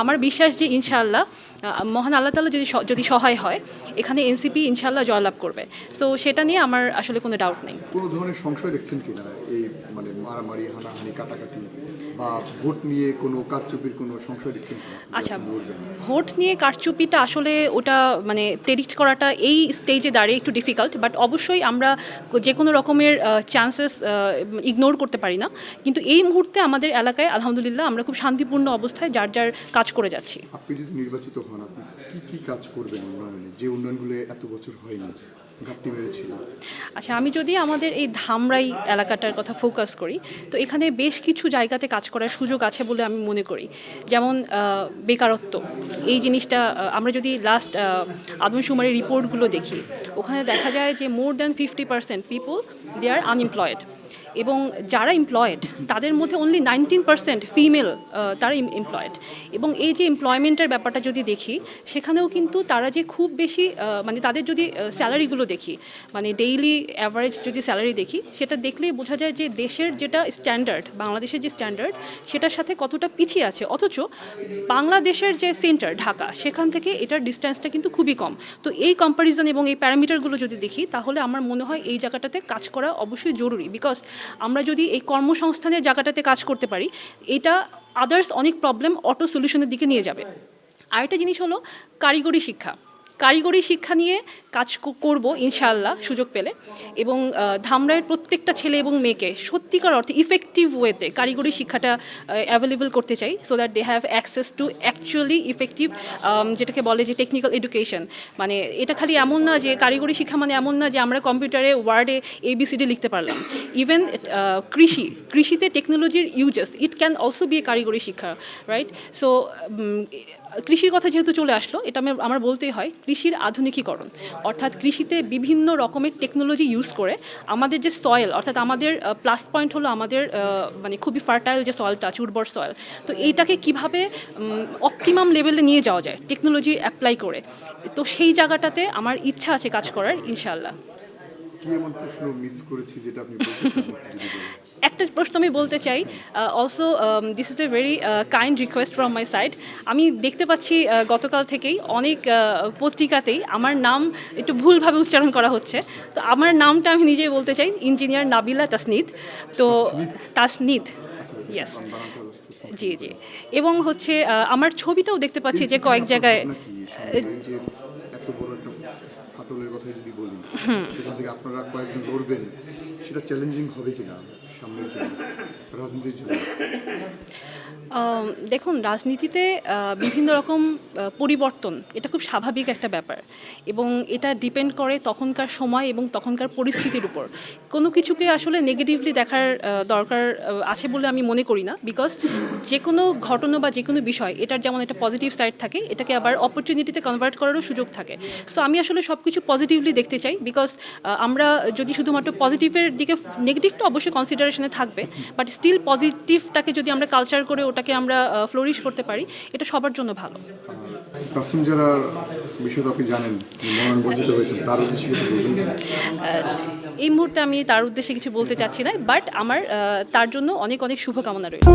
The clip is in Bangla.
আমার বিশ্বাস যে ইনশাআল্লাহ মহান আল্লাহ তাআলা যদি সহায় হয় এখানে এনসিপি ইনশাআল্লাহ জয়লাভ করবে। সো সেটা নিয়ে আমার আসলে কোনো ডাউট নেই। কোনো ধরনের সংশয় দেখছেন কিনা এই মানে মারামারি, হানাহানি, কাটাকাটি বা ভোট নিয়ে কোনো কারচুপির কোনো সংশয় দেখছেন কিনা? আচ্ছা, ভোট নিয়ে কারচুপিটা আসলে ওটা মানে প্রেডিক্ট করাটা এই স্টেজে দাঁড়িয়ে একটু ডিফিকাল্ট, বাট অবশ্যই আমরা যে কোনো রকমের চান্সেস ইগনোর করতে পারি না। কিন্তু এই মুহূর্তে আমাদের এলাকায় আলহামদুলিল্লাহ আমরা খুব শান্তিপূর্ণ অবস্থায় যার যার কাজ করে যাচ্ছি। আপনি যদি নির্বাচিত হন, আপনি কি কাজ করবেন উন্নয়নে, যে উন্নয়নগুলো এত বছর হয়নি, ঘাপটি মেরেছিল? আচ্ছা, আমি যদি আমাদের এই ধামরাই এলাকাটার কথা ফোকাস করি, তো এখানে বেশ কিছু জায়গাতে কাজ করার সুযোগ আছে বলে আমি মনে করি। যেমন বেকারত্ব, এই জিনিসটা আমরা যদি লাস্ট আদমশুমারি রিপোর্টগুলো দেখি, ওখানে দেখা যায় যে more than 50% people they are unemployed, এবং যারা এমপ্লয়েড তাদের মধ্যে অনলি 19% ফিমেল তারা এমপ্লয়েড। এবং এই যে এমপ্লয়মেন্টের ব্যাপারটা যদি দেখি, সেখানেও কিন্তু তারা যে খুব বেশি মানে তাদের যদি স্যালারিগুলো দেখি, মানে ডেইলি অ্যাভারেজ যদি স্যালারি দেখি, সেটা দেখলেই বোঝা যায় যে দেশের যেটা স্ট্যান্ডার্ড, বাংলাদেশের যে স্ট্যান্ডার্ড, সেটার সাথে কতটা পিছিয়ে আছে। অথচ বাংলাদেশের যে সেন্টার ঢাকা, সেখান থেকে এটার ডিস্ট্যান্সটা কিন্তু খুবই কম। তো এই কম্প্যারিজন এবং এই প্যারামিটারগুলো যদি দেখি, তাহলে আমার মনে হয় এই জায়গাটাতে কাজ করা অবশ্যই জরুরি। বিকজ আমরা যদি এই কর্মসংস্থানের জায়গাটাতে কাজ করতে পারি, এটা আদার্স অনেক প্রবলেম অটো সলিউশনের দিকে নিয়ে যাবে। আরেকটা জিনিস হলো কারিগরি শিক্ষা। কারিগরি শিক্ষা নিয়ে কাজ করব ইনশাআল্লাহ সুযোগ পেলে, এবং ধামরাইয়ের প্রত্যেকটা ছেলে এবং মেয়েকে সত্যিকার অর্থে ইফেক্টিভ ওয়েতে কারিগরি শিক্ষাটা অ্যাভেলেবল করতে চাই, so that they have access to actually effective, যেটাকে বলে যে টেকনিক্যাল এডুকেশন। মানে এটা খালি এমন না যে কারিগরি শিক্ষা মানে এমন না যে আমরা কম্পিউটারে ওয়ার্ডে ABCD লিখতে পারলাম। ইভেন কৃষিতে টেকনোলজির uses, it can also be a কারিগরি শিক্ষা, রাইট? সো কৃষির কথা যেহেতু চলে আসলো, এটা আমার বলতেই হয়, কৃষির আধুনিকীকরণ, অর্থাৎ কৃষিতে বিভিন্ন রকমের টেকনোলজি ইউজ করে আমাদের যে সয়েল, অর্থাৎ আমাদের প্লাস পয়েন্ট হলো আমাদের মানে খুবই ফার্টাইল যে সয়েলটা আছে, উর্বর সয়েল, তো এইটাকে কিভাবে অপটিমাম লেভেলে নিয়ে যাওয়া যায় টেকনোলজি অ্যাপ্লাই করে। তো সেই জায়গাটাতে আমার ইচ্ছা আছে কাজ করার ইনশাআল্লাহ। কি এমন প্রশ্ন মিস করেছি যেটা আপনি বলতে চান? একটা প্রশ্ন আমি বলতে চাই, also this is a very kind request from my side. আমি দেখতে পাচ্ছি গতকাল থেকেই অনেক পত্রিকাতেই আমার নাম একটু ভুলভাবে উচ্চারণ করা হচ্ছে। তো আমার নামটা আমি নিজেই বলতে চাই, ইঞ্জিনিয়ার নাবিলা তাসনিদ। তো তাসনিদ, ইয়েস, জি জি। এবং হচ্ছে আমার ছবিটাও দেখতে পাচ্ছি যে কয়েক জায়গায়। এত বড় একটা ফাটলের কথা যদি বলি, সেখান থেকে আপনারা কয়েকজন লড়বেন, সেটা চ্যালেঞ্জিং হবে কিনা সামনের জন্য, রাজনীতির জন্য? দেখুন, রাজনীতিতে বিভিন্ন রকম পরিবর্তন, এটা খুব স্বাভাবিক একটা ব্যাপার, এবং এটা ডিপেন্ড করে তখনকার সময় এবং তখনকার পরিস্থিতির উপর। কোনো কিছুকে আসলে নেগেটিভলি দেখার দরকার আছে বলে আমি মনে করি না, বিকজ যে কোনো ঘটনা বা যে কোনো বিষয়, এটার যেমন একটা পজিটিভ সাইড থাকে, এটাকে আবার অপরচুনিটিতে কনভার্ট করারও সুযোগ থাকে। সো আমি আসলে সব কিছু পজিটিভলি দেখতে চাই, বিকজ আমরা যদি শুধুমাত্র পজিটিভের দিকে, নেগেটিভটা অবশ্যই কনসিডারেশনে থাকবে, বাট স্টিল পজিটিভটাকে যদি আমরা কালচার করে ওটাকে আমরা ফ্লোরিশ করতে পারি, এটা সবার জন্য ভালো। তাসনিম জারার বিষয়টা আপনি জানেন, মনোনয়ন হয়েছে, তার উদ্দেশ্যে কিছু বলবেন? এই মুহূর্তে আমি তার উদ্দেশ্যে কিছু বলতে চাচ্ছি না, বাট আমার তার জন্য অনেক অনেক শুভকামনা রইল।